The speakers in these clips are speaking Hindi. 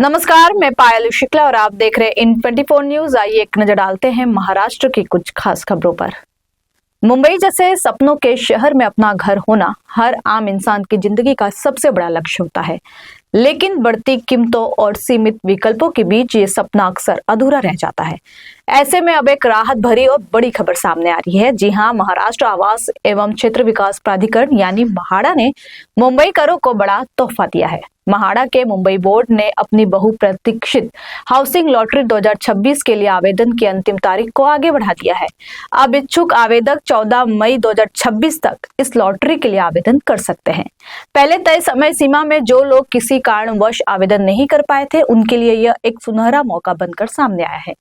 नमस्कार, मैं पायल शुक्ला और आप देख रहे हैं इन 24 न्यूज। आइए एक नजर डालते हैं महाराष्ट्र की कुछ खास खबरों पर। मुंबई जैसे सपनों के शहर में अपना घर होना हर आम इंसान की जिंदगी का सबसे बड़ा लक्ष्य होता है, लेकिन बढ़ती कीमतों और सीमित विकल्पों के बीच ये सपना अक्सर अधूरा रह जाता है। ऐसे में अब एक राहत भरी और बड़ी खबर सामने आ रही है। जी हां, महाराष्ट्र आवास एवं क्षेत्र विकास प्राधिकरण यानी म्हाडा ने मुंबई करों को बड़ा तोहफा दिया है। म्हाडा के मुंबई बोर्ड ने अपनी बहुप्रतीक्षित हाउसिंग लॉटरी 2026 के लिए आवेदन की अंतिम तारीख को आगे बढ़ा दिया है। अब इच्छुक आवेदक 14 मई 2026 तक इस लॉटरी के लिए आवेदन कर सकते हैं। पहले तय समय सीमा में जो लोग किसी कारणवश आवेदन नहीं कर पाए थे, उनके लिए यह एक सुनहरा मौका बनकर सामने आया है।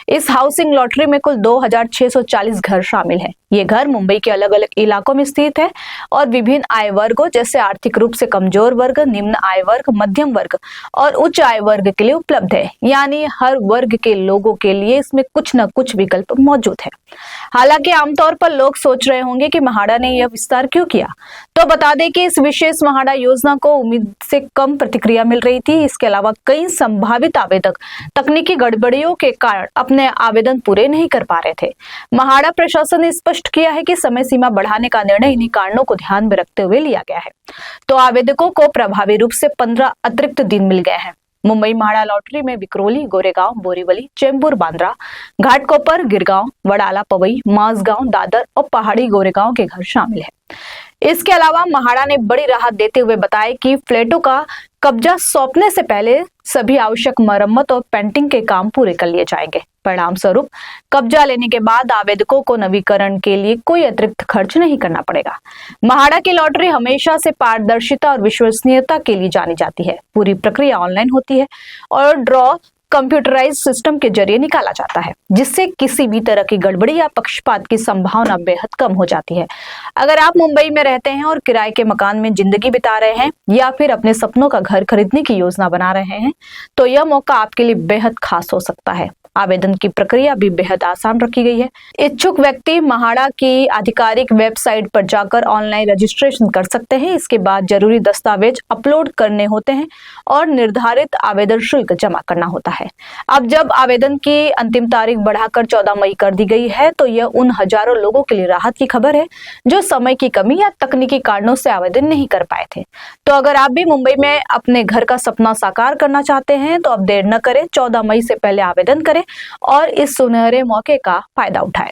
इस हाउसिंग लॉटरी में कुल 2640 घर शामिल हैं। ये घर मुंबई के अलग अलग इलाकों में स्थित है और विभिन्न आय वर्गों जैसे आर्थिक रूप से कमजोर वर्ग, निम्न आय वर्ग, मध्यम वर्ग और उच्च आय वर्ग के लिए उपलब्ध है। यानी हर वर्ग के लोगों के लिए इसमें कुछ न कुछ विकल्प मौजूद है। हालांकि आमतौर पर लोग सोच रहे होंगे कि म्हाडा ने यह विस्तार क्यों किया, तो बता दें कि इस विशेष म्हाडा योजना को उम्मीद से कम प्रतिक्रिया मिल रही थी। इसके अलावा कई संभावित आवेदक तकनीकी गड़बड़ियों के कारण अपने आवेदन पूरे नहीं कर पा रहे थे। म्हाडा प्रशासन ने स्पष्ट किया है कि समय सीमा बढ़ाने का निर्णय इन्हीं कारणों को ध्यान में रखते हुए लिया गया है। तो आवेदकों को प्रभावी रूप से 15 अतिरिक्त दिन मिल गए हैं। मुंबई म्हाडा लॉटरी में विक्रोली, गोरेगांव, बोरीवली, चेंबूर, बांद्रा, घाटकोपर, गिरगांव, वडाला, पवई, माजगांव, दादर और पहाड़ी गोरेगांव के घर शामिल है। इसके अलावा म्हाडा ने बड़ी राहत देते हुए बताया कि फ्लैटों का कब्जा सौंपने से पहले सभी आवश्यक मरम्मत और पेंटिंग के काम पूरे कर लिए जाएंगे। परिणाम स्वरूप कब्जा लेने के बाद आवेदकों को नवीकरण के लिए कोई अतिरिक्त खर्च नहीं करना पड़ेगा। म्हाडा की लॉटरी हमेशा से पारदर्शिता और विश्वसनीयता के लिए जानी जाती है। पूरी प्रक्रिया ऑनलाइन होती है और ड्रॉ कंप्यूटराइज सिस्टम के जरिए निकाला जाता है, जिससे किसी भी तरह की गड़बड़ी या पक्षपात की संभावना बेहद कम हो जाती है। अगर आप मुंबई में रहते हैं और किराए के मकान में जिंदगी बिता रहे हैं या फिर अपने सपनों का घर खरीदने की योजना बना रहे हैं, तो यह मौका आपके लिए बेहद खास हो सकता है। आवेदन की प्रक्रिया भी बेहद आसान रखी गई है। इच्छुक व्यक्ति म्हाडा की आधिकारिक वेबसाइट पर जाकर ऑनलाइन रजिस्ट्रेशन कर सकते हैं। इसके बाद जरूरी दस्तावेज अपलोड करने होते हैं और निर्धारित आवेदन शुल्क जमा करना होता है। अब जब आवेदन की अंतिम तारीख बढ़ाकर 14 मई कर दी गई है, तो यह उन हजारों लोगों के लिए राहत की खबर है जो समय की कमी या तकनीकी कारणों से आवेदन नहीं कर पाए थे। तो अगर आप भी मुंबई में अपने घर का सपना साकार करना चाहते हैं, तो अब देर न करें, 14 मई से पहले आवेदन करें और इस सुनहरे मौके का फायदा उठाएं।